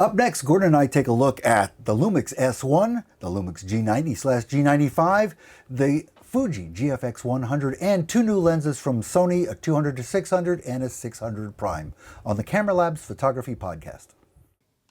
Up next, Gordon and I take a look at the Lumix S1, the Lumix G90/G95, the Fuji GFX100, and two new lenses from Sony, a 200-600 and a 600 prime on the Cameralabs Photography Podcast.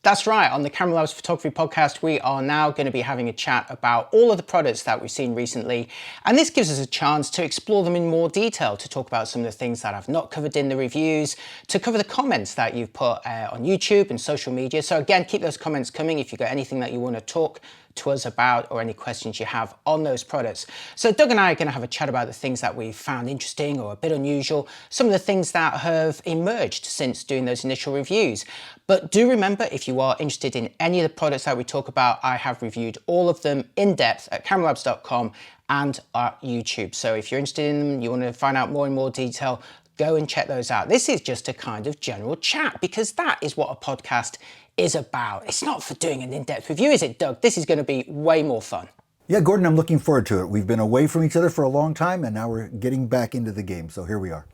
That's right, on the Cameralabs Photography Podcast, we are now going to be having a chat about all of the products that we've seen recently. And this gives us a chance to explore them in more detail, to talk about some of the things that I've not covered in the reviews, to cover the comments that you've put on YouTube and social media. So again, keep those comments coming if you've got anything that you want to talk to us about or any questions you have on those products. So Doug and I are going to have a chat about the things that we've found interesting or a bit unusual, some of the things that have emerged since doing those initial reviews. But do remember, if you are interested in any of the products that we talk about, I have reviewed all of them in depth at cameralabs.com and at YouTube. So if you're interested in them, you want to find out more in more detail, go and check those out. This is just a kind of general chat because that is what a podcast is about. It's not for doing an in-depth review, is it, Doug? This is going to be way more fun. Yeah, Gordon, I'm looking forward to it. We've been away from each other for a long time, and now we're getting back into the game, so here we are.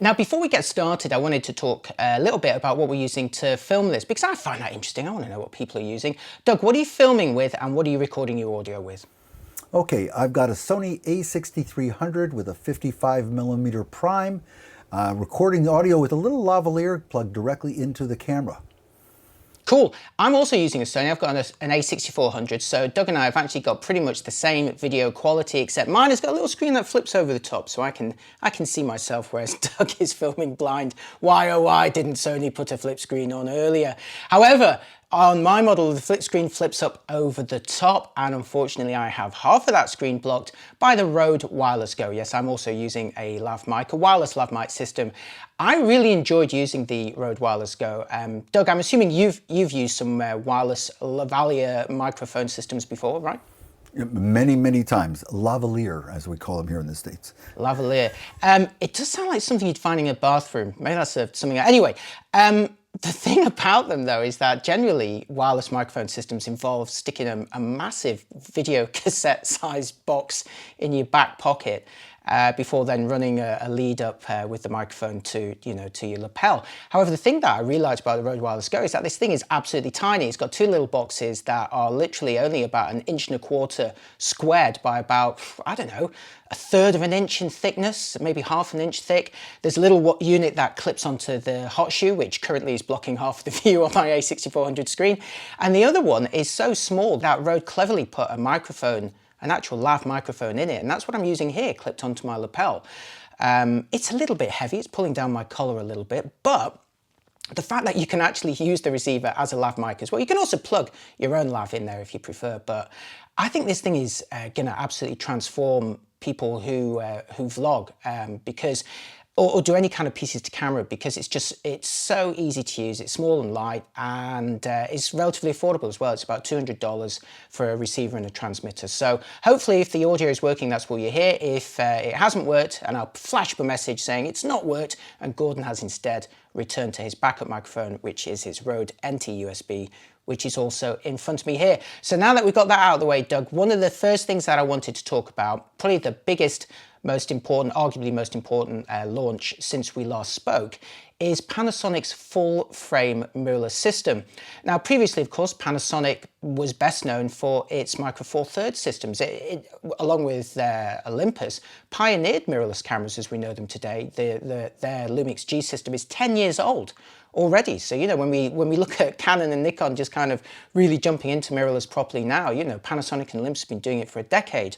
Now, before we get started, I wanted to talk a little bit about what we're using to film this, because I find that interesting. I want to know what people are using. Doug, what are you filming with, and what are you recording your audio with? Okay, I've got a Sony a6300 with a 55mm prime, recording the audio with a little lavalier plugged directly into the camera. Cool. I'm also using a Sony. I've got an a6400, so Doug and I have actually got pretty much the same video quality, except mine has got a little screen that flips over the top, so I can see myself, whereas Doug is filming blind. Why, oh why didn't Sony put a flip screen on earlier? However, on my model, the flip screen flips up over the top, and unfortunately I have half of that screen blocked by the Rode Wireless Go. Yes, I'm also using a lav mic, a wireless lav mic system. I really enjoyed using the Rode Wireless Go. Doug, I'm assuming you've used some wireless lavalier microphone systems before, right? Many, many times. Lavalier, as we call them here in the States. Lavalier. It does sound like something you'd find in a bathroom. Maybe that's something. Anyway, the thing about them, though, is that generally wireless microphone systems involve sticking a massive video cassette-sized box in your back pocket before then running a lead up with the microphone to your lapel. However, the thing that I realized about the Rode Wireless Go is that this thing is absolutely tiny. It's got two little boxes that are literally only about 1.25 inches squared by about, I don't know, 1/3 of an inch in thickness, maybe half an inch thick. There's a little unit that clips onto the hot shoe, which currently is blocking half of the view on my a6400 screen. And the other one is so small that Rode cleverly put a microphone, an actual lav microphone in it, and that's what I'm using here, clipped onto my lapel. It's a little bit heavy, it's pulling down my collar a little bit, but the fact that you can actually use the receiver as a lav mic as well. You can also plug your own lav in there if you prefer, but I think this thing is going to absolutely transform people who vlog because or do any kind of pieces to camera, because it's so easy to use. It's small and light, and it's relatively affordable as well. It's about $200 for a receiver and a transmitter. So hopefully if the audio is working, that's what you hear. If it hasn't worked, and I'll flash up a message saying it's not worked, and Gordon has instead returned to his backup microphone, which is his Rode NT USB, which is also in front of me here. So now that we've got that out of the way, Doug, one of the first things that I wanted to talk about, probably the biggest, most important, arguably most important launch since we last spoke, is Panasonic's full frame mirrorless system. Now, previously, of course, Panasonic was best known for its Micro Four Thirds systems. It, along with Olympus, pioneered mirrorless cameras as we know them today. Their Lumix G system is 10 years old already. So, when we look at Canon and Nikon just kind of really jumping into mirrorless properly now, Panasonic and Olympus have been doing it for a decade.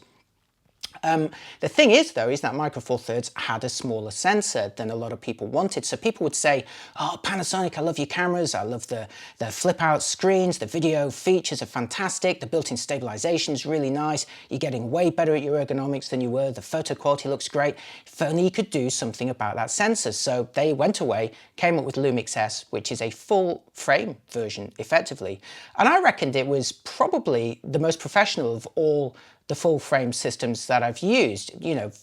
The thing is, though, is that Micro Four Thirds had a smaller sensor than a lot of people wanted. So people would say, oh, Panasonic, I love your cameras. I love the flip out screens. The video features are fantastic. The built-in stabilization is really nice. You're getting way better at your ergonomics than you were. The photo quality looks great. If only you could do something about that sensor. So they went away, came up with Lumix S, which is a full frame version, effectively. And I reckoned it was probably the most professional of all the full frame systems that I've used.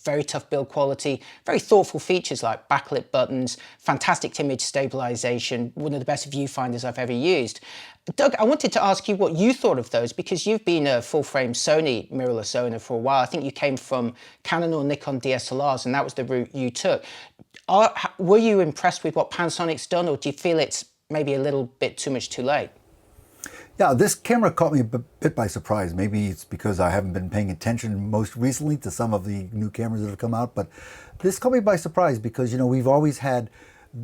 Very tough build quality, very thoughtful features like backlit buttons, fantastic image stabilization, one of the best viewfinders I've ever used. Doug, I wanted to ask you what you thought of those, because you've been a full frame Sony mirrorless owner for a while. I think you came from Canon or Nikon DSLRs, and that was the route you took. Were you impressed with what Panasonic's done, or do you feel it's maybe a little bit too much too late? Yeah, this camera caught me a bit by surprise. Maybe it's because I haven't been paying attention most recently to some of the new cameras that have come out, but this caught me by surprise because, you know, we've always had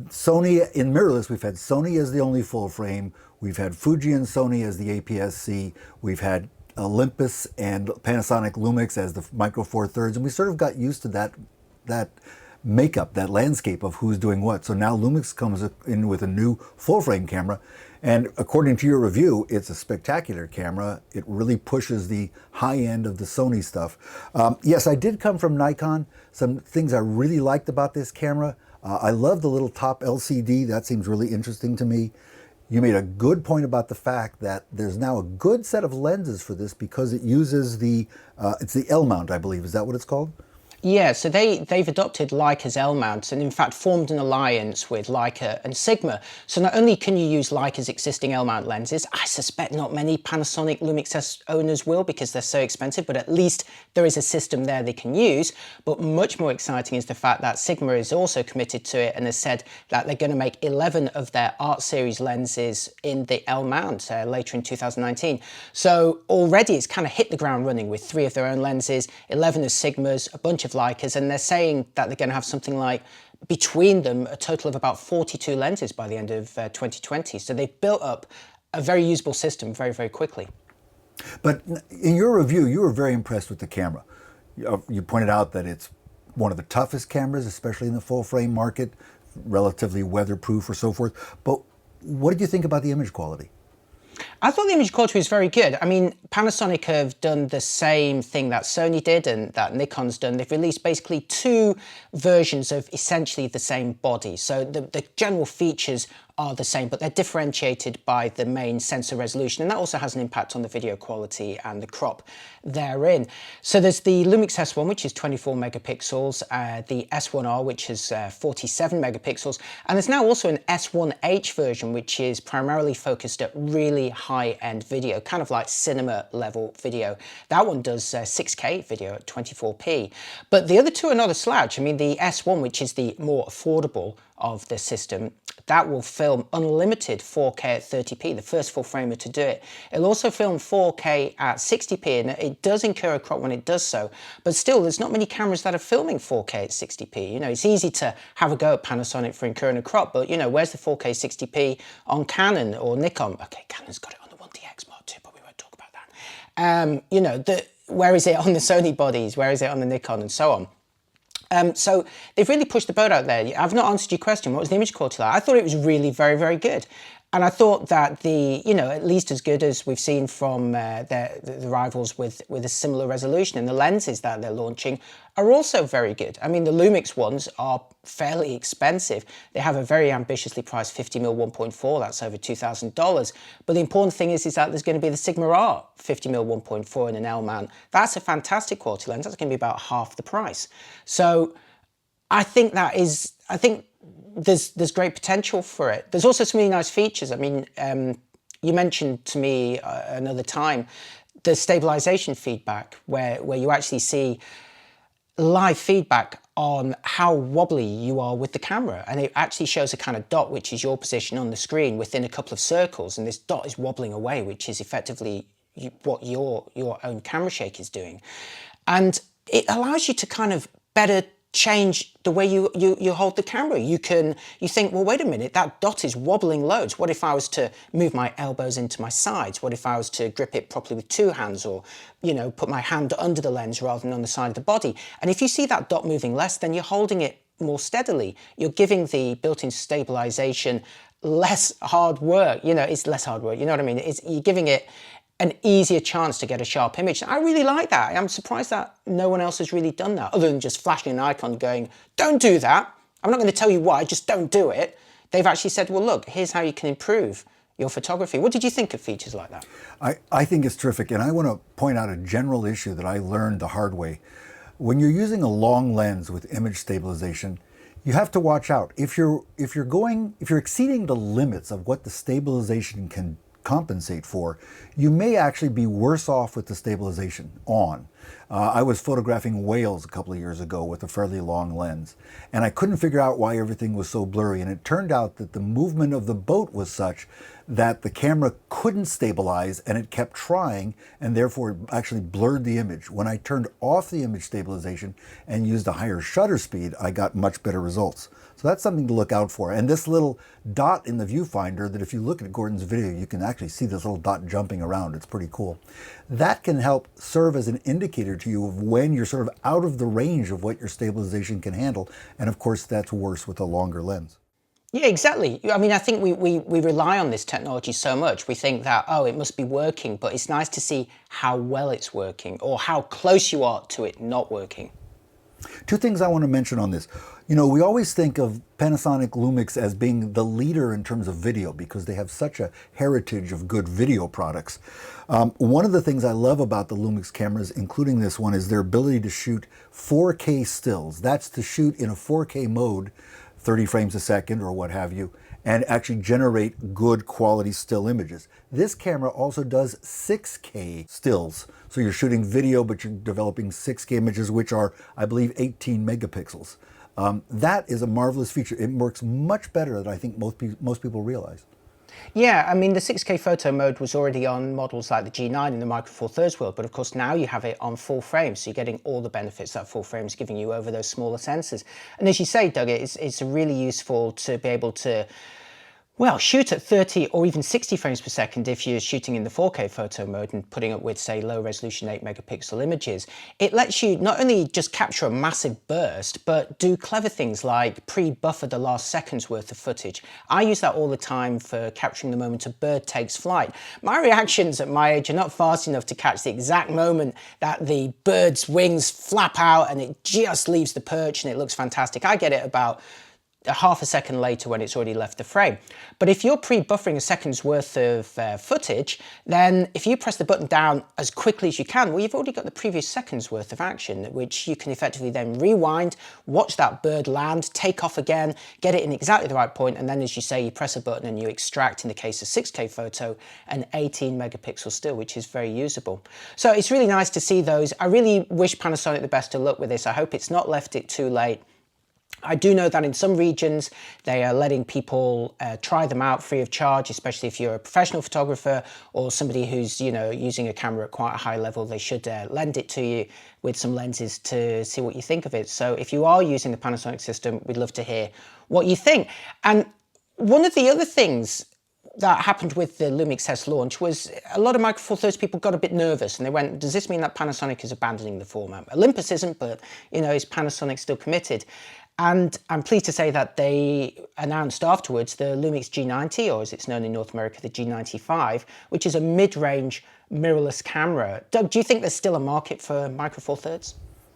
Sony in mirrorless. We've had Sony as the only full frame. We've had Fuji and Sony as the APS-C. We've had Olympus and Panasonic Lumix as the micro four thirds, and we sort of got used to that makeup, that landscape of who's doing what. So now Lumix comes in with a new full frame camera, and according to your review, it's a spectacular camera. It really pushes the high end of the Sony stuff. Yes, I did come from Nikon. Some things I really liked about this camera. I love the little top LCD. That seems really interesting to me. You made a good point about the fact that there's now a good set of lenses for this because it uses it's the L mount, I believe. Is that what it's called? Yeah, so they've adopted Leica's L mount and in fact formed an alliance with Leica and Sigma. So not only can you use Leica's existing L mount lenses, I suspect not many Panasonic Lumix S owners will because they're so expensive, but at least there is a system there they can use. But much more exciting is the fact that Sigma is also committed to it and has said that they're going to make 11 of their Art Series lenses in the L mount later in 2019. So already it's kind of hit the ground running with 3 of their own lenses, 11 of Sigma's, a bunch of Leicas, and they're saying that they're going to have something like, between them, a total of about 42 lenses by the end of 2020. So they've built up a very usable system very, very quickly. But in your review, you were very impressed with the camera. You pointed out that it's one of the toughest cameras, especially in the full frame market, relatively weatherproof or so forth. But what did you think about the image quality? I thought the image quality was very good. I mean, Panasonic have done the same thing that Sony did and that Nikon's done. They've released basically 2 versions of essentially the same body. So the general features are the same, but they're differentiated by the main sensor resolution, and that also has an impact on the video quality and the crop therein. So there's the Lumix S1, which is 24 megapixels, the S1R, which is 47 megapixels, and there's now also an S1H version, which is primarily focused at really high-end video, kind of like cinema level video. That one does 6K video at 24p. But the other 2 are not a slouch. I mean, the S1, which is the more affordable of the system, that will film unlimited 4K at 30p, the first full framer to do it. It'll also film 4K at 60p, and it does incur a crop when it does so, but still, there's not many cameras that are filming 4K at 60p. You know, it's easy to have a go at Panasonic for incurring a crop, but you know, where's the 4K 60p on Canon or Nikon? Okay, Canon's got it on the 1DX Mark II, but we won't talk about that. You know, where is it on the Sony bodies? Where is it on the Nikon and so on? So they've really pushed the boat out there. I've not answered your question. What was the image quality like? I thought it was really very, very good. And I thought that at least as good as we've seen from the rivals with a similar resolution, and the lenses that they're launching are also very good. I mean, the Lumix ones are fairly expensive. They have a very ambitiously priced 50mm 1.4, that's over $2,000. But the important thing is that there's going to be the Sigma R 50mm 1.4 in an L mount. That's a fantastic quality lens. That's going to be about half the price. So I think there's great potential for it. There's also some really nice features. I mean, you mentioned to me another time the stabilisation feedback, where you actually see live feedback on how wobbly you are with the camera, and it actually shows a kind of dot, which is your position on the screen within a couple of circles, and this dot is wobbling away, which is effectively what your own camera shake is doing. And it allows you to kind of better change the way you hold the camera. You think, well, wait a minute, that dot is wobbling loads. What if I was to move my elbows into my sides? What if I was to grip it properly with 2 hands, or, you know, put my hand under the lens rather than on the side of the body? And if you see that dot moving less, then you're holding it more steadily. You're giving the built-in stabilization less hard work. You know, it's less hard work. You know what I mean? You're giving it an easier chance to get a sharp image. I really like that. I'm surprised that no one else has really done that, other than just flashing an icon going, don't do that. I'm not going to tell you why, just don't do it. They've actually said, well, look, here's how you can improve your photography. What did you think of features like that? I think it's terrific, and I want to point out a general issue that I learned the hard way. When you're using a long lens with image stabilization, you have to watch out. If you're exceeding the limits of what the stabilization can compensate for, you may actually be worse off with the stabilization on. I was photographing whales a couple of years ago with a fairly long lens, and I couldn't figure out why everything was so blurry, and it turned out that the movement of the boat was such that the camera couldn't stabilize, and it kept trying, and therefore it actually blurred the image. When I turned off the image stabilization and used a higher shutter speed, I got much better results. So that's something to look out for. And this little dot in the viewfinder, that if you look at Gordon's video, you can actually see this little dot jumping around. It's pretty cool. That can help serve as an indicator to you of when you're sort of out of the range of what your stabilization can handle. And of course, that's worse with a longer lens. Yeah, exactly. I mean, I think we rely on this technology so much. We think that, oh, it must be working, but it's nice to see how well it's working or how close you are to it not working. Two things I want to mention on this. You know, we always think of Panasonic Lumix as being the leader in terms of video because they have such a heritage of good video products. One of the things I love about the Lumix cameras, including this one, is their ability to shoot 4K stills. That's to shoot in a 4K mode, 30 frames a second or what have you, and actually generate good quality still images. This camera also does 6K stills. So you're shooting video, but you're developing 6K images, which are, I believe, 18 megapixels. That is a marvelous feature. It works much better than I think most people realize. Yeah, I mean, the 6K photo mode was already on models like the G9 in the Micro Four Thirds world, but of course now you have it on full frame, so you're getting all the benefits that full frame is giving you over those smaller sensors. And as you say, Doug, it's really useful to be able to, well, shoot at 30 or even 60 frames per second if you're shooting in the 4K photo mode and putting up with, say, low resolution 8 megapixel images. It lets you not only just capture a massive burst, but do clever things like pre-buffer the last second's worth of footage. I use that all the time for capturing the moment a bird takes flight. My reactions at my age are not fast enough to catch the exact moment that the bird's wings flap out and it just leaves the perch and it looks fantastic. I get it about a half a second later when it's already left the frame. But if you're pre-buffering a second's worth of footage, then if you press the button down as quickly as you can, well, you've already got the previous second's worth of action, which you can effectively then rewind, watch that bird land, take off again, get it in exactly the right point, and then, as you say, you press a button and you extract, in the case of 6K photo, an 18 megapixel still, which is very usable. So it's really nice to see those. I really wish Panasonic the best of luck with this. I hope it's not left it too late. I do know that in some regions they are letting people try them out free of charge, especially if you're a professional photographer or somebody who's, you know, using a camera at quite a high level. They should lend it to you with some lenses to see what you think of it. So if you are using the Panasonic system, we'd love to hear what you think. And one of the other things that happened with the Lumix S launch was a lot of Micro Four Thirds people got a bit nervous and they went, does this mean that Panasonic is abandoning the format? Olympus isn't, but, you know, is Panasonic still committed? And I'm pleased to say that they announced afterwards the Lumix G90, or as it's known in North America, the G95, which is a mid-range mirrorless camera. Doug, do you think there's still a market for Micro Four Thirds?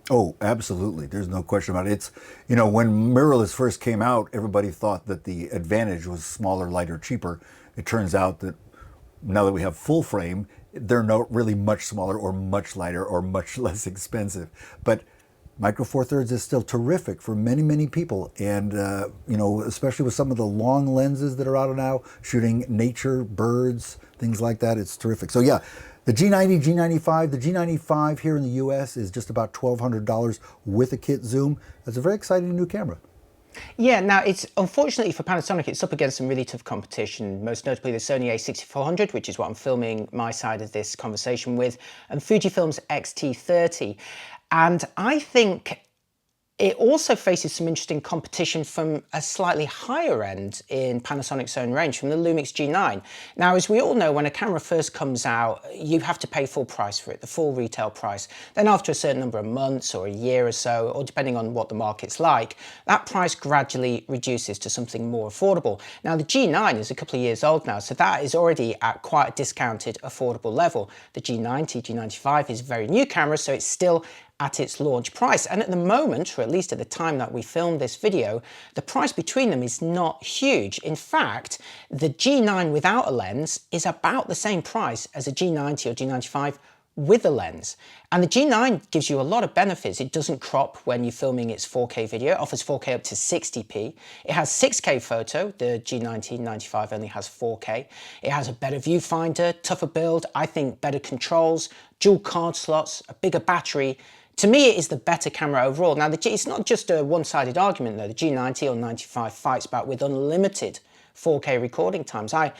Oh, absolutely. There's no question about it. It's, you know, when mirrorless first came out, everybody thought that the advantage was smaller, lighter, cheaper. It turns out that now that we have full frame, they're not really much smaller or much lighter or much less expensive. But Micro Four Thirds is still terrific for many, many people. And, you know, especially with some of the long lenses that are out now, shooting nature, birds, things like that, it's terrific. So yeah, the G90, G95, the G95 here in the US is just about $1,200 with a kit zoom. That's a very exciting new camera. Yeah, now it's unfortunately for Panasonic, it's up against some really tough competition, most notably the Sony a6400, which is what I'm filming my side of this conversation with, and Fujifilm's X-T30. And I think it also faces some interesting competition from a slightly higher end in Panasonic's own range, from the Lumix G9. Now, as we all know, when a camera first comes out, you have to pay full price for it, the full retail price. Then after a certain number of months or a year or so, or depending on what the market's like, that price gradually reduces to something more affordable. Now, the G9 is a couple of years old now, so that is already at quite a discounted, affordable level. The G90, G95 is a very new camera, so it's still at its launch price. And at the moment, or at least at the time that we filmed this video, the price between them is not huge. In fact, the G9 without a lens is about the same price as a G90 or G95 with a lens. And the G9 gives you a lot of benefits. It doesn't crop when you're filming its 4K video. It offers 4K up to 60p. It has 6K photo. The G90 95 only has 4K. It has a better viewfinder, tougher build, I think better controls, dual card slots, a bigger battery. To me, it is the better camera overall. Now, it's not just a one-sided argument though. The G90 or 95 fights back with unlimited 4K recording times. I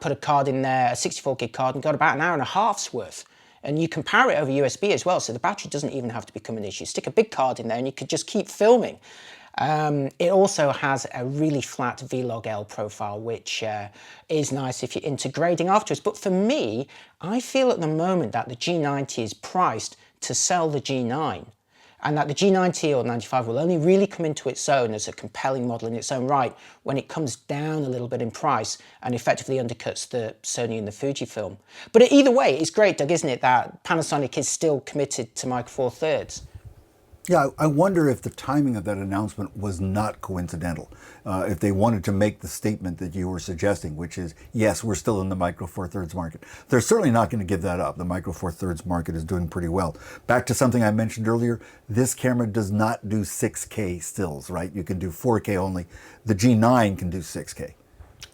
put a card in there, a 64 gig card, and got about an hour and a half's worth. And you can power it over USB as well, so the battery doesn't even have to become an issue. Stick a big card in there and you could just keep filming. It also has a really flat Vlog-L profile, which is nice if you're into grading afterwards. But for me, I feel at the moment that the G90 is priced to sell the G9. And that the G90 or 95 will only really come into its own as a compelling model in its own right when it comes down a little bit in price and effectively undercuts the Sony and the Fujifilm. But either way, it's great, Doug, isn't it, that Panasonic is still committed to Micro Four Thirds? Yeah, I wonder if the timing of that announcement was not coincidental. If they wanted to make the statement that you were suggesting, which is, yes, we're still in the Micro Four Thirds market. They're certainly not going to give that up. The Micro Four Thirds market is doing pretty well. Back to something I mentioned earlier, this camera does not do 6K stills, right? You can do 4K only. The G9 can do 6K.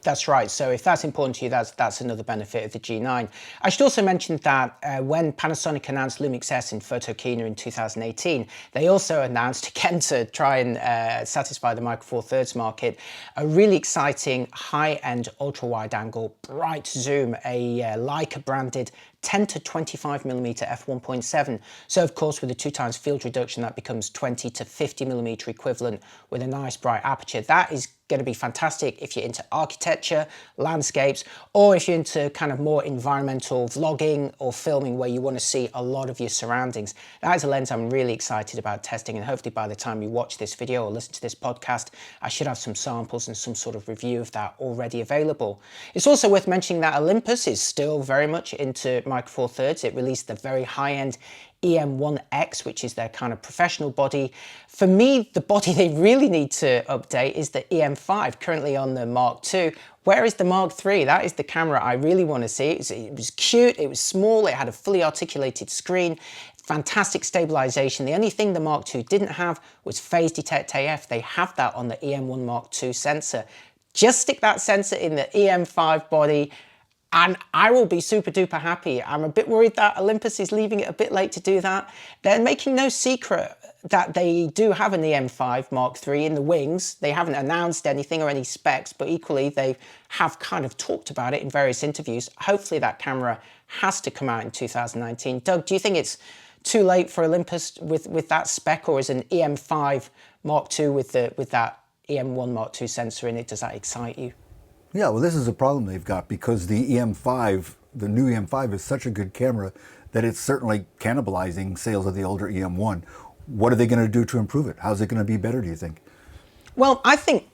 That's right. So if that's important to you, that's another benefit of the G9. I should also mention that when Panasonic announced Lumix S in Photokina in 2018, they also announced, again to try and satisfy the Micro Four Thirds market, a really exciting high-end ultra-wide-angle bright zoom, a Leica branded 10 to 25mm f1.7. So of course with the 2x field reduction that becomes 20 to 50mm equivalent with a nice bright aperture. That is going to be fantastic if you're into architecture, landscapes, or if you're into kind of more environmental vlogging or filming where you want to see a lot of your surroundings. That is a lens I'm really excited about testing, and hopefully by the time you watch this video or listen to this podcast, I should have some samples and some sort of review of that already available. It's also worth mentioning that Olympus is still very much into Micro Four Thirds. It released the very high-end EM1X, which is their kind of professional body. For me, the body they really need to update is the EM5, currently on the Mark II. Where is the Mark III? That is the camera I really want to see. It was cute, it was small, it had a fully articulated screen, fantastic stabilization. The only thing the Mark II didn't have was phase detect AF. They have that on the EM1 Mark II sensor. Just stick that sensor in the EM5 body, and I will be super duper happy. I'm a bit worried that Olympus is leaving it a bit late to do that. They're making no secret that they do have an EM5 Mark III in the wings. They haven't announced anything or any specs, but equally they have kind of talked about it in various interviews. Hopefully that camera has to come out in 2019. Doug, do you think it's too late for Olympus with that spec, or is an EM5 Mark II with that EM1 Mark II sensor in it, does that excite you? Yeah, well, this is a problem they've got because the EM5, the new EM5 is such a good camera that it's certainly cannibalizing sales of the older EM1. What are they going to do to improve it? How's it going to be better, do you think? Well, I think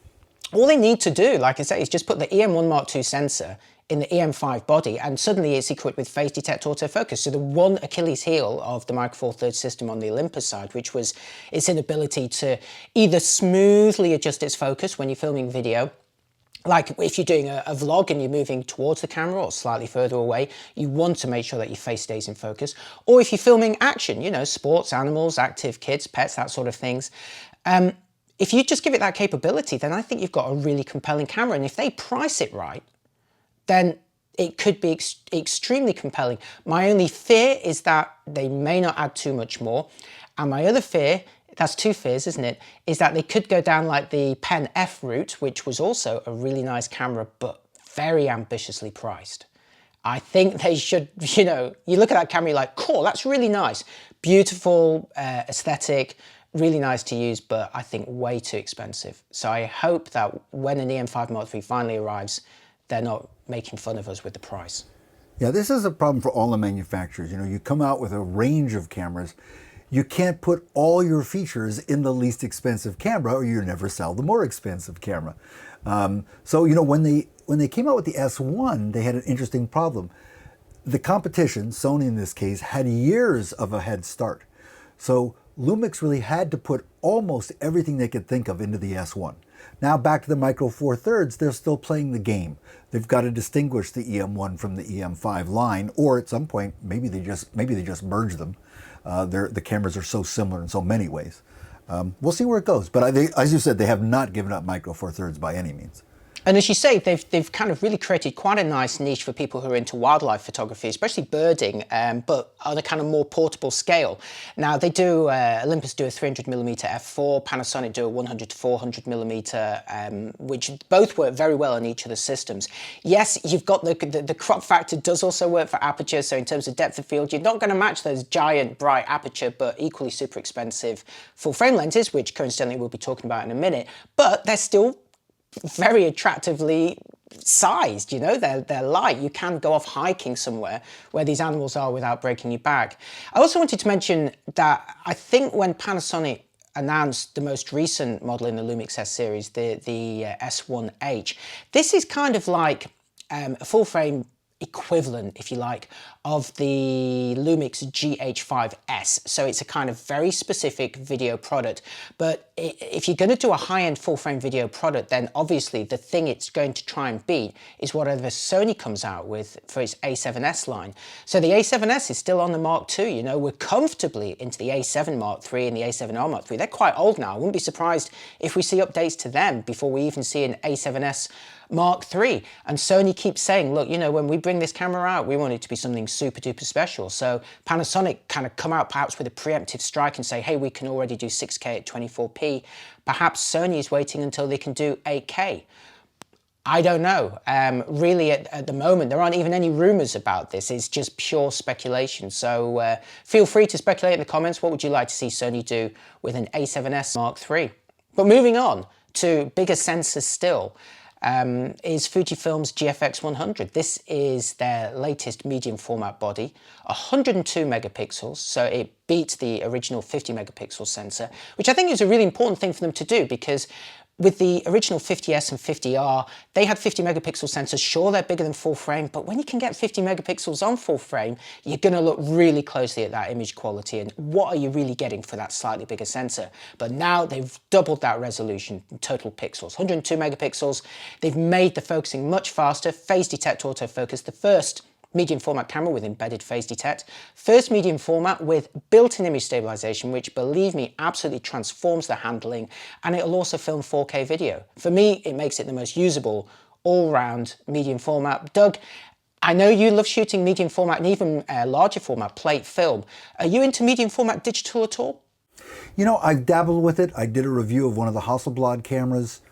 all they need to do, like I say, is just put the EM1 Mark II sensor in the EM5 body, and suddenly it's equipped with phase detect autofocus. So the one Achilles heel of the Micro Four Thirds system on the Olympus side, which was its inability to either smoothly adjust its focus when you're filming video, like if you're doing a vlog and you're moving towards the camera or slightly further away, you want to make sure that your face stays in focus. Or if you're filming action, you know, sports, animals, active kids, pets, that sort of things. If you just give it that capability, then I think you've got a really compelling camera. And if they price it right, then it could be extremely compelling. My only fear is that they may not add too much more. And my other fear, that's two fears, isn't it, is that they could go down like the Pen F route, which was also a really nice camera, but very ambitiously priced. I think they should, you know, you look at that camera, you're like, cool, that's really nice. Beautiful, aesthetic, really nice to use, but I think way too expensive. So I hope that when an EM5 Mark III finally arrives, they're not making fun of us with the price. Yeah, this is a problem for all the manufacturers. You know, you come out with a range of cameras, you can't put all your features in the least expensive camera or you never sell the more expensive camera. So, you know, when they came out with the S1, they had an interesting problem. The competition, Sony in this case, had years of a head start. So Lumix really had to put almost everything they could think of into the S1. Now back to the Micro Four Thirds, they're still playing the game. They've got to distinguish the EM1 from the EM5 line, or at some point, maybe they just merge them. The cameras are so similar in so many ways. We'll see where it goes. But as you said, they have not given up Micro Four Thirds by any means. And as you say, they've kind of really created quite a nice niche for people who are into wildlife photography, especially birding, but on a kind of more portable scale. Now they do, Olympus do a 300mm f4, Panasonic do a 100-400mm, which both work very well on each of the systems. Yes, you've got the crop factor does also work for aperture, so in terms of depth of field, you're not going to match those giant, bright aperture, but equally super expensive full frame lenses, which coincidentally we'll be talking about in a minute, but they're still very attractively sized, you know, they're light. You can go off hiking somewhere where these animals are without breaking your back. I also wanted to mention that I think when Panasonic announced the most recent model in the Lumix S series, the S1H, this is kind of like a full frame equivalent, if you like, of the Lumix GH5S. So it's a kind of very specific video product. But if you're going to do a high-end full-frame video product, then obviously the thing it's going to try and beat is whatever Sony comes out with for its A7S line. So the A7S is still on the Mark II, you know, we're comfortably into the A7 Mark III and the A7R Mark III. They're quite old now. I wouldn't be surprised if we see updates to them before we even see an A7S Mark III. And Sony keeps saying, look, you know, when we bring this camera out, we want it to be something super duper special. So Panasonic kind of come out perhaps with a preemptive strike and say, hey, we can already do 6K at 24p. Perhaps Sony is waiting until they can do 8K. I don't know. Really, at the moment, there aren't even any rumors about this. It's just pure speculation. So feel free to speculate in the comments. What would you like to see Sony do with an A7S Mark III? But moving on to bigger sensors still, is Fujifilm's GFX100. This is their latest medium format body, 102 megapixels, so it beats the original 50 megapixel sensor, which I think is a really important thing for them to do, because with the original 50S and 50R, they had 50 megapixel sensors. Sure, they're bigger than full frame, but when you can get 50 megapixels on full frame, you're going to look really closely at that image quality and what are you really getting for that slightly bigger sensor. But now they've doubled that resolution in total pixels, 102 megapixels. They've made the focusing much faster. Phase detect autofocus, the first medium format camera with embedded phase detect. First medium format with built-in image stabilization, which, believe me, absolutely transforms the handling, and it'll also film 4K video. For me, it makes it the most usable all-round medium format. Doug, I know you love shooting medium format and even larger format plate film. Are you into medium format digital at all? You know, I've dabbled with it. I did a review of one of the Hasselblad cameras.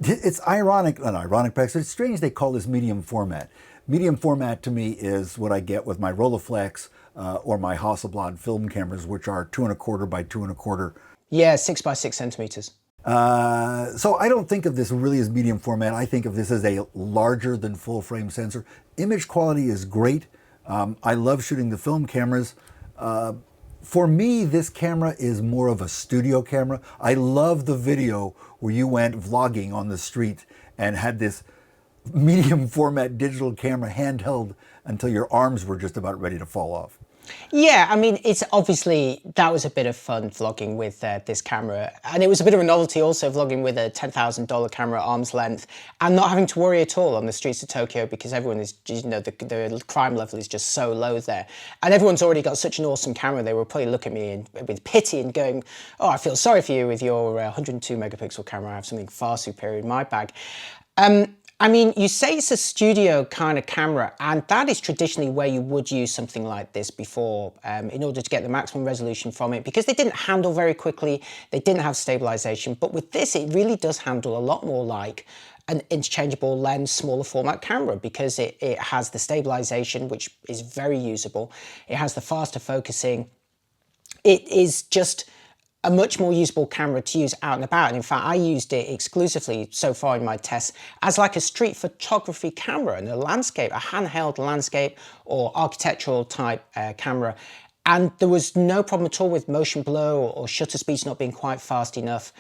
It's ironic, not ironic, perhaps, it's strange they call this medium format. Medium format to me is what I get with my Rolleiflex or my Hasselblad film cameras, which are 2 1/4 by 2 1/4. Yeah, 6 by 6 centimeters. So I don't think of this really as medium format. I think of this as a larger than full frame sensor. Image quality is great. I love shooting the film cameras. For me, this camera is more of a studio camera. I love the video where you went vlogging on the street and had this medium format digital camera handheld until your arms were just about ready to fall off. Yeah, I mean, it's obviously, that was a bit of fun vlogging with this camera. And it was a bit of a novelty also vlogging with a $10,000 camera at arm's length and not having to worry at all on the streets of Tokyo, because everyone is, you know, the crime level is just so low there. And everyone's already got such an awesome camera, they will probably look at me with pity and going, oh, I feel sorry for you with your 102 megapixel camera. I have something far superior in my bag. I mean, you say it's a studio kind of camera, and that is traditionally where you would use something like this before in order to get the maximum resolution from it, because they didn't handle very quickly, they didn't have stabilization. But with this, it really does handle a lot more like an interchangeable lens, smaller format camera, because it has the stabilization, which is very usable. It has the faster focusing. It is just a much more usable camera to use out and about. And in fact, I used it exclusively so far in my tests as like a street photography camera and a landscape, a handheld landscape or architectural type camera. And there was no problem at all with motion blur or shutter speeds not being quite fast enough.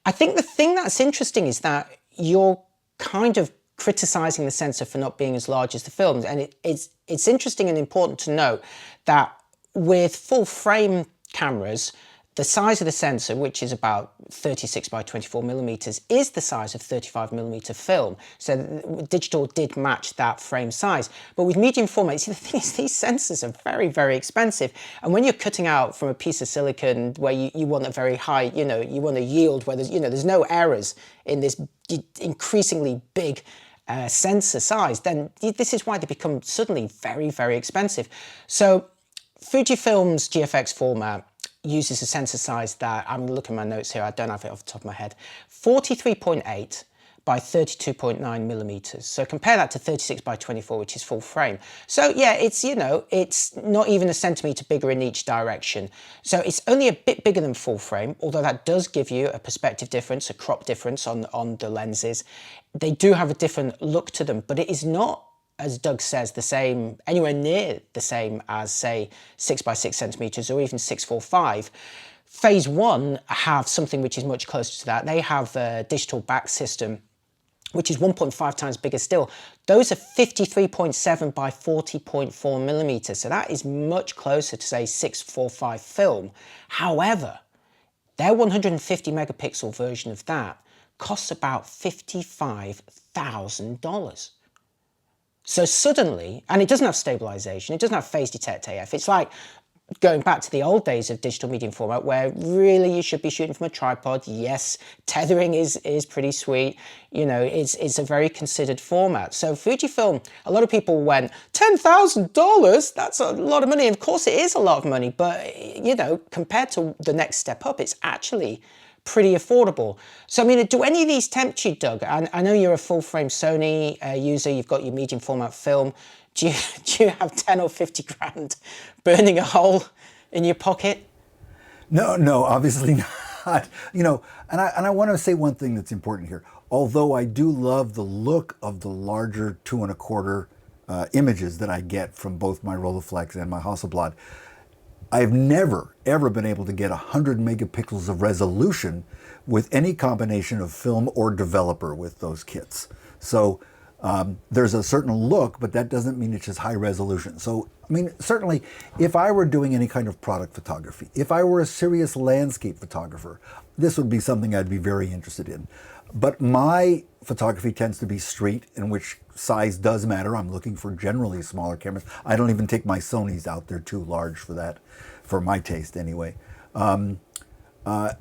I think the thing that's interesting is that you're kind of criticizing the sensor for not being as large as the films. And it's interesting and important to note that with full frame cameras, the size of the sensor, which is about 36 by 24 millimeters, is the size of 35 millimeter film. So digital did match that frame size. But with medium format, see, the thing is, these sensors are very, very expensive. And when you're cutting out from a piece of silicon where you want a very high, you know, you want a yield where there's, you know, there's no errors in this increasingly big sensor size, then this is why they become suddenly very, very expensive. So Fujifilm's GFX format uses a sensor size that, I'm looking at my notes here, I don't have it off the top of my head, 43.8 by 32.9 millimeters. So compare that to 36 by 24, which is full frame. So yeah, it's, you know, it's not even a centimeter bigger in each direction. So it's only a bit bigger than full frame, although that does give you a perspective difference, a crop difference on the lenses. They do have a different look to them, but it is not, as Doug says, the same, anywhere near the same as, say, 6 by 6 centimeters or even 645. Phase 1 have something which is much closer to that. They have a digital back system, which is 1.5 times bigger still. Those are 53.7 by 40.4 millimeters. So that is much closer to, say, 645 film. However, their 150 megapixel version of that costs about $55,000. So suddenly, and it doesn't have stabilization, it doesn't have phase detect AF. It's like going back to the old days of digital medium format where really you should be shooting from a tripod. Yes, tethering is pretty sweet. You know, it's a very considered format. So Fujifilm, a lot of people went, $10,000? That's a lot of money. And of course it is a lot of money, but you know, compared to the next step up, it's actually pretty affordable. So I mean, do any of these tempt you, Doug? I know you're a full frame Sony user, you've got your medium format film. Do you have 10 or 50 grand burning a hole in your pocket? No, obviously not. You know, and I want to say one thing that's important here. Although I do love the look of the larger 2.25 images that I get from both my Rolleiflex and my Hasselblad, I've never, ever been able to get 100 megapixels of resolution with any combination of film or developer with those kits. So there's a certain look, but that doesn't mean it's just high resolution. So, I mean, certainly, if I were doing any kind of product photography, if I were a serious landscape photographer, this would be something I'd be very interested in. But my photography tends to be street, in which size does matter. I'm looking for generally smaller cameras. I don't even take my Sonys out. They're too large for that, for my taste anyway.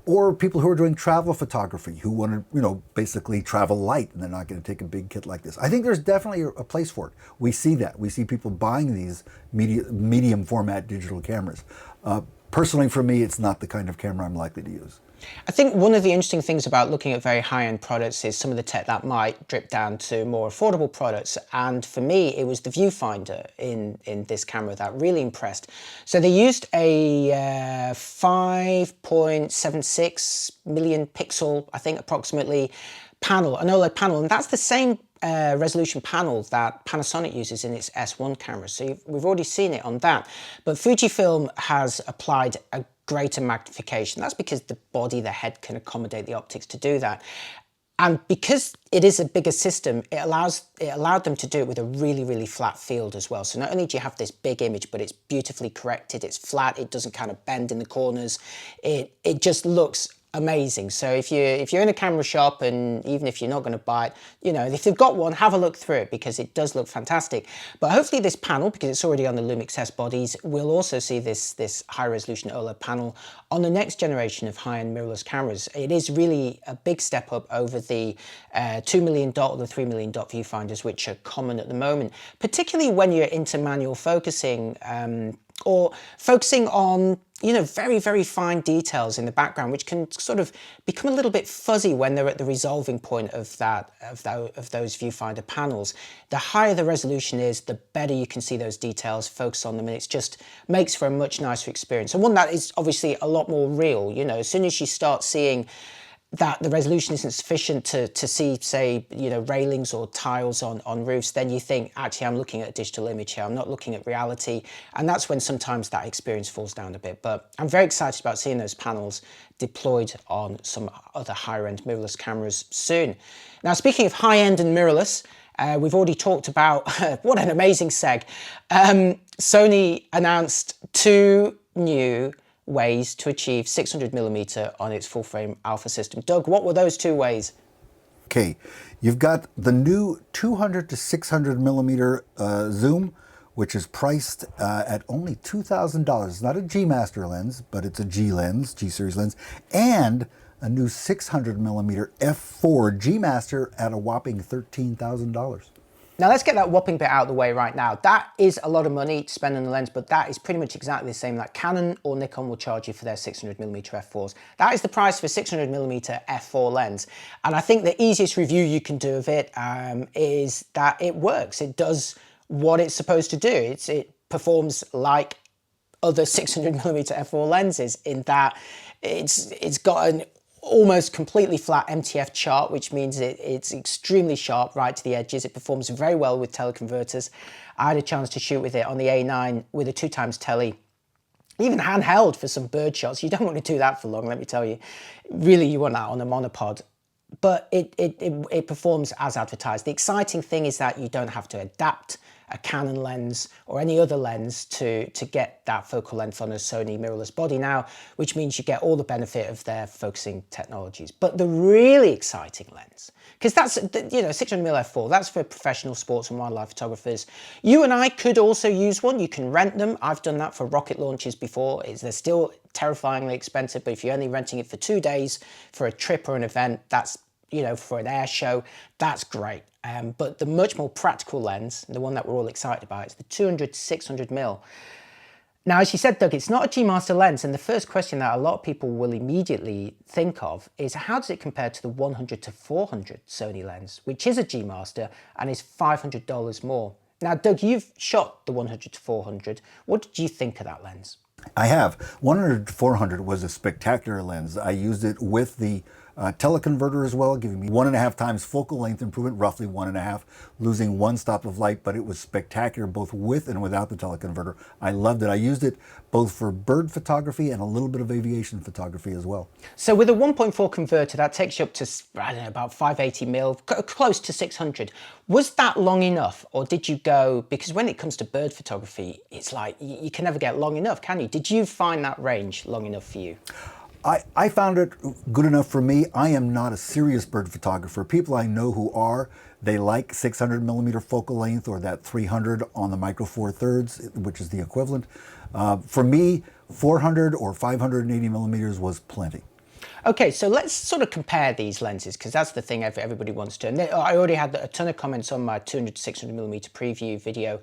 Or people who are doing travel photography, who want to, you know, basically travel light, and they're not going to take a big kit like this. I think there's definitely a place for it. We see that. We see people buying these medium format digital cameras. Personally, for me, it's not the kind of camera I'm likely to use. I think one of the interesting things about looking at very high-end products is some of the tech that might drip down to more affordable products. And for me, it was the viewfinder in this camera that really impressed. So they used a 5.76 million pixel, I think approximately, panel, an OLED panel. And that's the same resolution panel that Panasonic uses in its S1 camera. So we've already seen it on that. But Fujifilm has applied a greater magnification. That's because the body, the head can accommodate the optics to do that. And because it is a bigger system, it allowed them to do it with a really, really flat field as well. So not only do you have this big image, but it's beautifully corrected, it's flat, it doesn't kind of bend in the corners. It just looks amazing. So if you're in a camera shop, and even if you're not going to buy it, you know, if you've got one, have a look through it because it does look fantastic. But hopefully this panel, because it's already on the Lumix S bodies, we'll also see this high resolution OLED panel on the next generation of high-end mirrorless cameras. It is really a big step up over the $2 million or the $3 million viewfinders, which are common at the moment, particularly when you're into manual focusing, or focusing on, you know, very, very fine details in the background, which can sort of become a little bit fuzzy when they're at the resolving point of those viewfinder panels. The higher the resolution is, the better you can see those details, focus on them, and it just makes for a much nicer experience. And one that is obviously a lot more real. You know, as soon as you start seeing that the resolution isn't sufficient to see, say, you know, railings or tiles on roofs, then you think, actually, I'm looking at a digital image here, I'm not looking at reality. And that's when sometimes that experience falls down a bit. But I'm very excited about seeing those panels deployed on some other higher-end mirrorless cameras soon. Now, speaking of high-end and mirrorless, we've already talked about, what an amazing seg. Sony announced 2 new ways to achieve 600mm on its full frame alpha system. Doug, what were those 2 ways? Okay, you've got the new 200 to 600 millimeter zoom, which is priced at only $2,000. It's not a G Master lens, but it's a G lens, G series lens, and a new 600 millimeter f4 G Master at a whopping $13,000. Now let's get that whopping bit out of the way right now. That is a lot of money to spend on the lens, but that is pretty much exactly the same that Canon or Nikon will charge you for their 600mm f4s. That is the price for a 600mm f4 lens. And I think the easiest review you can do of it is that it works. It does what it's supposed to do. It performs like other 600mm f4 lenses in that it's got an almost completely flat MTF chart, which means it's extremely sharp right to the edges. It performs very well with teleconverters. I had a chance to shoot with it on the A9 with a 2x tele, even handheld for some bird shots. You don't want to do that for long, let me tell you. Really, you want that on a monopod. But it performs as advertised. The exciting thing is that you don't have to adapt a Canon lens or any other lens to get that focal length on a Sony mirrorless body now, which means you get all the benefit of their focusing technologies. But the really exciting lens, because that's, 600mm f4, that's for professional sports and wildlife photographers. You and I could also use one. You can rent them. I've done that for rocket launches before. They're still terrifyingly expensive, but if you're only renting it for 2 days for a trip or an event, that's, for an air show, that's great. But the much more practical lens, the one that we're all excited about, is the 200-600mm. Now, as you said, Doug, it's not a G Master lens, and the first question that a lot of people will immediately think of is how does it compare to the 100-400 Sony lens, which is a G Master and is $500 more. Now, Doug, you've shot the 100-400. What did you think of that lens? I have. 100-400 was a spectacular lens. I used it with the teleconverter as well, giving me 1.5 times focal length improvement, roughly 1.5, losing 1 stop of light, but it was spectacular both with and without the teleconverter. I loved it. I used it both for bird photography and a little bit of aviation photography as well. So with a 1.4 converter, that takes you up to, I don't know, about 580mm, close to 600. Was that long enough, or did you go, because when it comes to bird photography, it's like you can never get long enough, can you? Did you find that range long enough for you? I found it good enough for me. I am not a serious bird photographer. People I know who are, they like 600mm focal length or that 300 on the micro four thirds, which is the equivalent. For me, 400 or 580mm was plenty. Okay, so let's sort of compare these lenses, because that's the thing everybody wants to. And I already had a ton of comments on my 200-600mm preview video,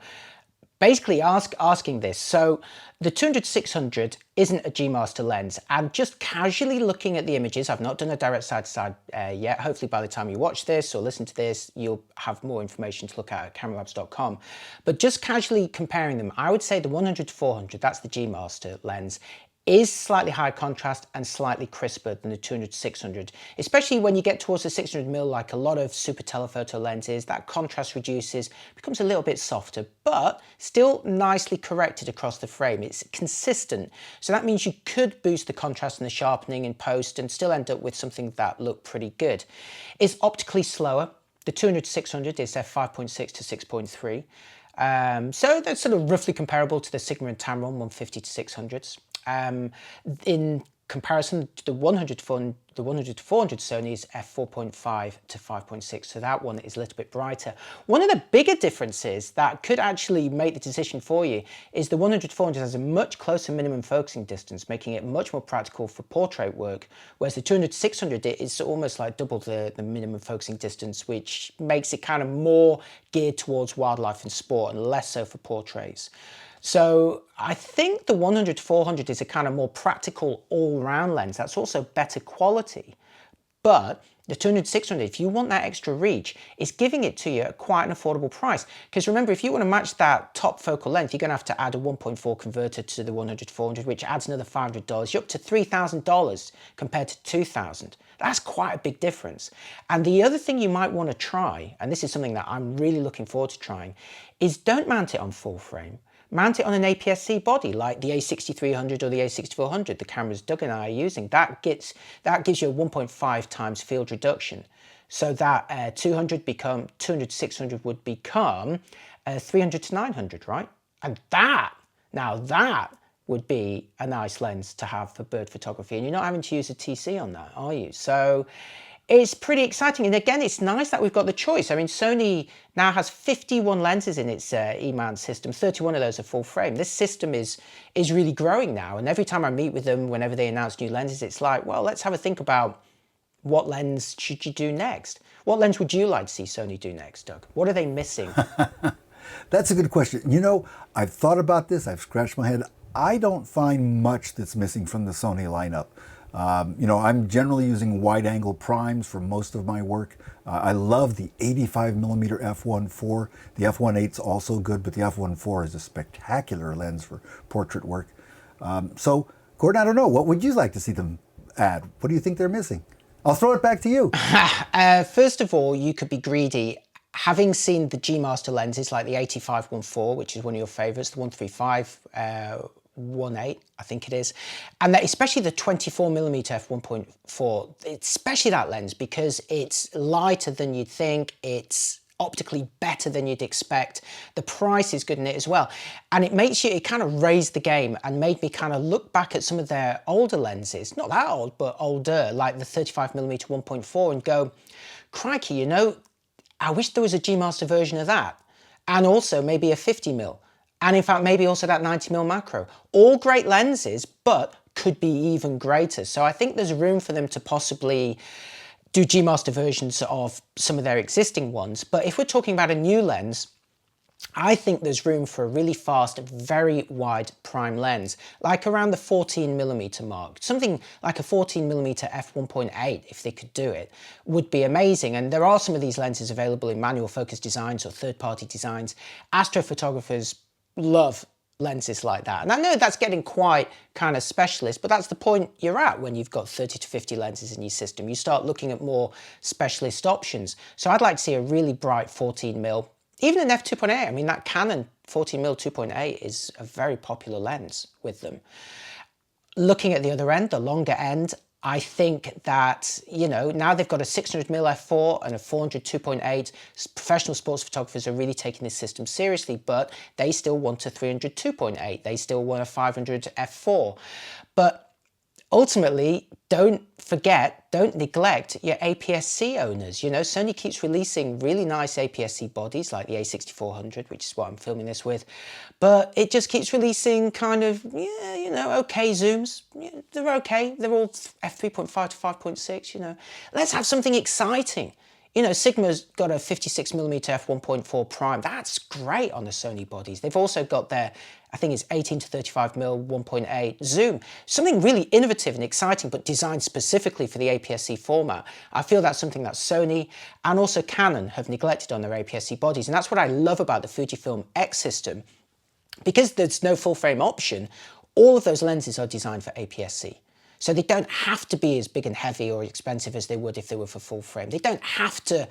basically asking this. So the 200-600 isn't a G Master lens, and just casually looking at the images, I've not done a direct side-to-side yet. Hopefully by the time you watch this or listen to this, you'll have more information to look at Cameralabs.com. But just casually comparing them, I would say the 100-400, that's the G Master lens, is slightly higher contrast and slightly crisper than the 200-600, especially when you get towards the 600mm, like a lot of super telephoto lenses, that contrast reduces, becomes a little bit softer, but still nicely corrected across the frame. It's consistent. So that means you could boost the contrast and the sharpening in post and still end up with something that looked pretty good. It's optically slower. The 200-600 is f5.6 to 6.3. So that's sort of roughly comparable to the Sigma and Tamron 150-600s. In comparison to the 100-400 Sony is f4.5 to 5.6, so that one is a little bit brighter. One of the bigger differences that could actually make the decision for you is the 100-400 has a much closer minimum focusing distance, making it much more practical for portrait work, whereas the 200-600 is almost like double the minimum focusing distance, which makes it kind of more geared towards wildlife and sport and less so for portraits. So I think the 100-400 is a kind of more practical all-round lens that's also better quality. But the 200-600, if you want that extra reach, is giving it to you at quite an affordable price. Because remember, if you want to match that top focal length, you're going to have to add a 1.4 converter to the 100-400, which adds another $500. You're up to $3,000 compared to $2,000. That's quite a big difference. And the other thing you might want to try, and this is something that I'm really looking forward to trying, is don't mount it on full frame. Mount it on an APS-C body like the A6300 or the A6400 the cameras Doug and I are using. That gives you a 1.5 times field reduction. So that 200-600 would become 300 to 900, right? And now that would be a nice lens to have for bird photography, and you're not having to use a TC on that, are you? So it's pretty exciting. And again, it's nice that we've got the choice. I mean, Sony now has 51 lenses in its E-mount system. 31 of those are full frame. This system is really growing now. And every time I meet with them, whenever they announce new lenses, it's like, well, let's have a think about what lens should you do next? What lens would you like to see Sony do next, Doug? What are they missing? That's a good question. You know, I've thought about this. I've scratched my head. I don't find much that's missing from the Sony lineup. You know, I'm generally using wide-angle primes for most of my work. I love the 85mm f1.4. The f1.8's also good, but the f1.4 is a spectacular lens for portrait work. So, Gordon, I don't know. What would you like to see them add? What do you think they're missing? I'll throw it back to you. First of all, you could be greedy. Having seen the G Master lenses like the 85-1.4, which is one of your favorites, the 135 1.8, I think it is, and that, especially the 24mm f1.4, especially that lens, because it's lighter than you'd think, it's optically better than you'd expect, the price is good in it as well, and it kind of raised the game and made me kind of look back at some of their older lenses, not that old, but older, like the 35mm 1.4, and go, crikey, you know, I wish there was a G Master version of that, and also maybe a 50mm. And in fact, maybe also that 90mm macro. All great lenses, but could be even greater. So I think there's room for them to possibly do G Master versions of some of their existing ones. But if we're talking about a new lens, I think there's room for a really fast, very wide prime lens, like around the 14mm mark. Something like a 14mm f1.8, if they could do it, would be amazing. And there are some of these lenses available in manual focus designs or third-party designs. Astrophotographers love lenses like that. And I know that's getting quite kind of specialist, but that's the point you're at when you've got 30 to 50 lenses in your system. You start looking at more specialist options. So I'd like to see a really bright 14mm, even an f2.8. I mean, that Canon 14mm 2.8 is a very popular lens with them. Looking at the other end, the longer end, I think that, you know, now they've got a 600mm f4 and a 400 2.8. Professional sports photographers are really taking this system seriously, but they still want a 300 2.8. They still want a 500 f4. But ultimately, don't forget, don't neglect your APS-C owners. You know, Sony keeps releasing really nice APS-C bodies like the A6400, which is what I'm filming this with, but it just keeps releasing kind of, yeah, you know, okay zooms. Yeah, they're okay. They're all f3.5 to 5.6, you know. Let's have something exciting. You know, Sigma's got a 56mm f1.4 prime. That's great on the Sony bodies. They've also got their, I think it's 18 to 35mm 1.8 zoom. Something really innovative and exciting, but designed specifically for the APS-C format. I feel that's something that Sony and also Canon have neglected on their APS-C bodies. And that's what I love about the Fujifilm X system. Because there's no full frame option, all of those lenses are designed for APS-C. So they don't have to be as big and heavy or expensive as they would if they were for full frame. They don't have to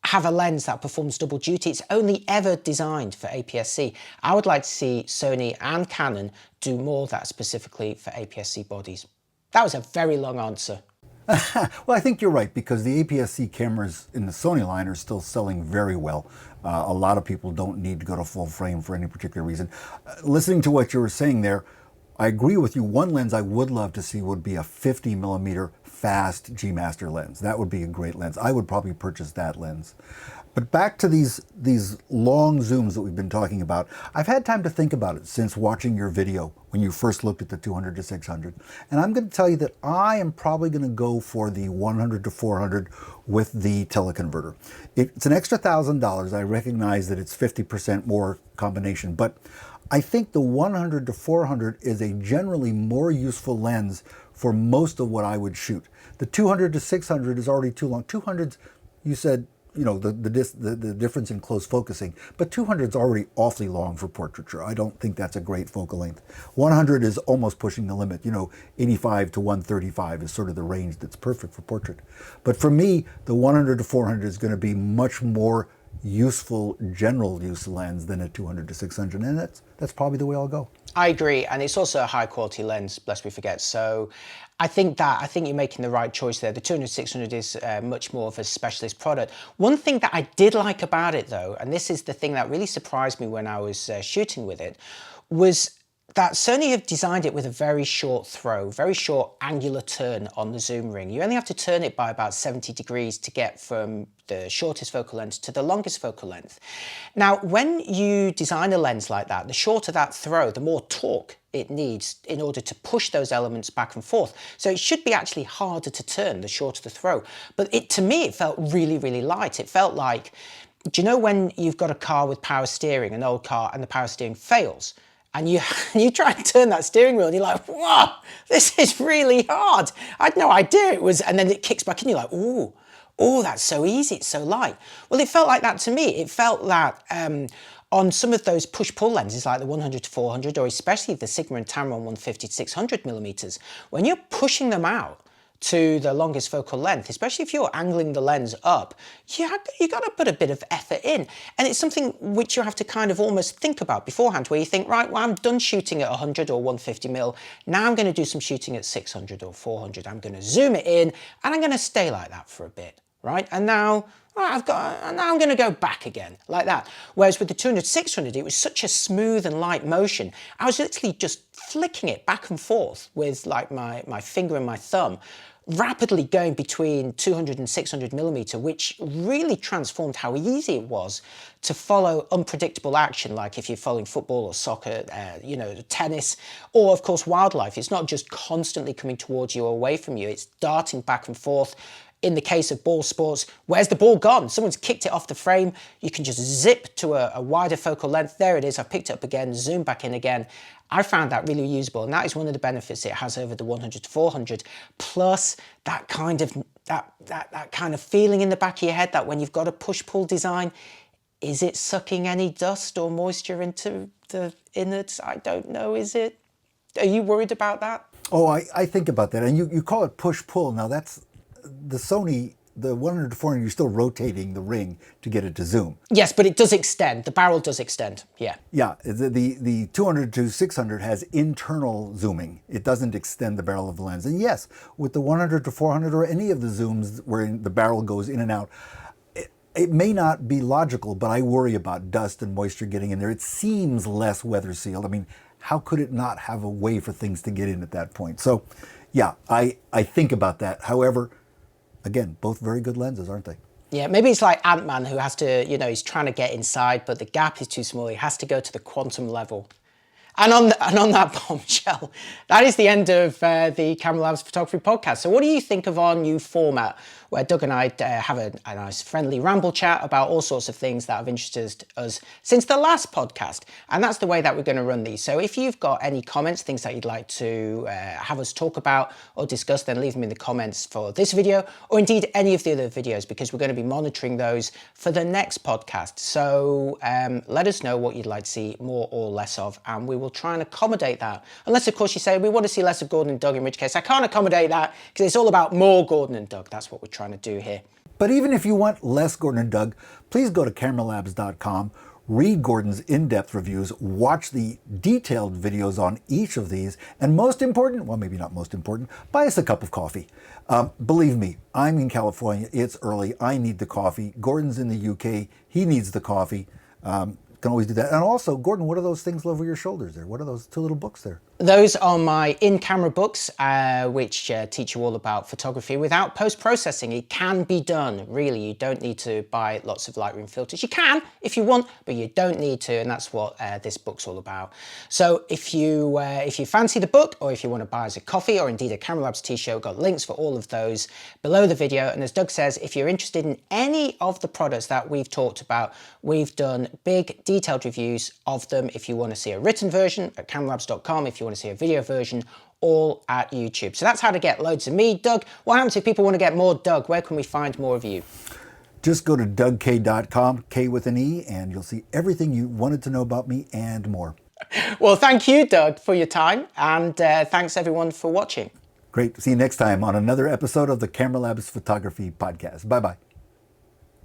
have a lens that performs double duty. It's only ever designed for APS-C. I would like to see Sony and Canon do more of that specifically for APS-C bodies. That was a very long answer. Well, I think you're right, because the APS-C cameras in the Sony line are still selling very well. A lot of people don't need to go to full frame for any particular reason. Listening to what you were saying there, I agree with you. One lens I would love to see would be a 50mm fast G Master lens. That would be a great lens. I would probably purchase that lens. But back to these long zooms that we've been talking about. I've had time to think about it since watching your video when you first looked at the 200-600. And I'm going to tell you that I am probably going to go for the 100-400 with the teleconverter. It's an extra $1,000. I recognize that it's 50% more combination, but I think the 100-400 is a generally more useful lens for most of what I would shoot. The 200-600 is already too long. 200s, you said, you know, the difference in close focusing, but 200 is already awfully long for portraiture. I don't think that's a great focal length. 100 is almost pushing the limit. You know, 85 to 135 is sort of the range that's perfect for portrait. But for me, the 100-400 is going to be much more useful general use lens than a 200-600, and that's probably the way I'll go. I agree, and it's also a high quality lens, lest we forget. So I think you're making the right choice there. The 200-600 is much more of a specialist product. One thing that I did like about it though, and this is the thing that really surprised me when I was shooting with it, was that Sony have designed it with a very short throw, very short angular turn on the zoom ring. You only have to turn it by about 70 degrees to get from the shortest focal length to the longest focal length. Now, when you design a lens like that, the shorter that throw, the more torque it needs in order to push those elements back and forth. So it should be actually harder to turn the shorter the throw. But to me, it felt really, really light. It felt like, do you know when you've got a car with power steering, an old car, and the power steering fails? And you try and turn that steering wheel and you're like, whoa, this is really hard. I had no idea it was, and then it kicks back in, you're like, ooh, oh, that's so easy, it's so light. Well, it felt like that to me. It felt that on some of those push-pull lenses, like the 100-400, or especially the Sigma and Tamron 150-600mm, when you're pushing them out to the longest focal length, especially if you're angling the lens up, you got to put a bit of effort in. And it's something which you have to kind of almost think about beforehand, where you think, right, well, I'm done shooting at 100 or 150mm. Now I'm going to do some shooting at 600 or 400. I'm going to zoom it in and I'm going to stay like that for a bit, right? And now now I'm going to go back again, like that. Whereas with the 200-600, it was such a smooth and light motion. I was literally just flicking it back and forth with like my finger and my thumb, rapidly going between 200 and 600mm, which really transformed how easy it was to follow unpredictable action, like if you're following football or soccer, you know, tennis, or of course wildlife. It's not just constantly coming towards you or away from you, it's darting back and forth. In the case of ball sports, where's the ball gone? Someone's kicked it off the frame. You can just zip to a wider focal length. There it is, I've picked it up again, zoom back in again. I found that really usable, and that is one of the benefits it has over the 100-400. Plus that kind of feeling in the back of your head that when you've got a push-pull design, is it sucking any dust or moisture into the innards? I don't know, is it? Are you worried about that? Oh, I think about that, and you call it push-pull. Now that's the Sony, the 100-400, you're still rotating the ring to get it to zoom. Yes, but it does extend. The barrel does extend, yeah. Yeah, the 200-600 has internal zooming. It doesn't extend the barrel of the lens. And yes, with the 100-400 or any of the zooms where the barrel goes in and out, it may not be logical, but I worry about dust and moisture getting in there. It seems less weather sealed. I mean, how could it not have a way for things to get in at that point? So yeah, I think about that. However, again, both very good lenses, aren't they? Yeah, maybe it's like Ant-Man, who has to, you know, he's trying to get inside, but the gap is too small. He has to go to the quantum level. And on that bombshell, that is the end of the Cameralabs Photography Podcast. So what do you think of our new format, where Doug and I have a nice friendly ramble chat about all sorts of things that have interested us since the last podcast? And that's the way that we're going to run these. So if you've got any comments, things that you'd like to have us talk about or discuss, then leave them in the comments for this video, or indeed any of the other videos, because we're going to be monitoring those for the next podcast. So let us know what you'd like to see more or less of, and we will try and accommodate that. Unless, of course, you say we want to see less of Gordon and Doug, in which case I can't accommodate that, because it's all about more Gordon and Doug. That's what we're trying to do here. But even if you want less Gordon and Doug, please go to Cameralabs.com, read Gordon's in-depth reviews, watch the detailed videos on each of these, and most important, well, maybe not most important, buy us a cup of coffee. Believe me, I'm in California, it's early, I need the coffee. Gordon's in the UK, he needs the coffee. Can always do that. And also, Gordon, what are those things over your shoulders there? What are those two little books there? Those are my in-camera books, which teach you all about photography without post-processing. It can be done, really. You don't need to buy lots of Lightroom filters. You can if you want, but you don't need to, and that's what this book's all about. So if you fancy the book, or if you want to buy us a coffee, or indeed a Cameralabs t-shirt, we've got links for all of those below the video. And as Doug says, if you're interested in any of the products that we've talked about, we've done big, detailed reviews of them. If you want to see a written version at cameralabs.com, if you want to see a video version, all at YouTube. So that's how to get loads of me. Doug, what happens if people want to get more Doug? Where can we find more of you? Just go to dougk.com, K with an E, and you'll see everything you wanted to know about me and more. Well, thank you, Doug, for your time, and thanks everyone for watching. Great. See you next time on another episode of the Cameralabs Photography Podcast. Bye-bye.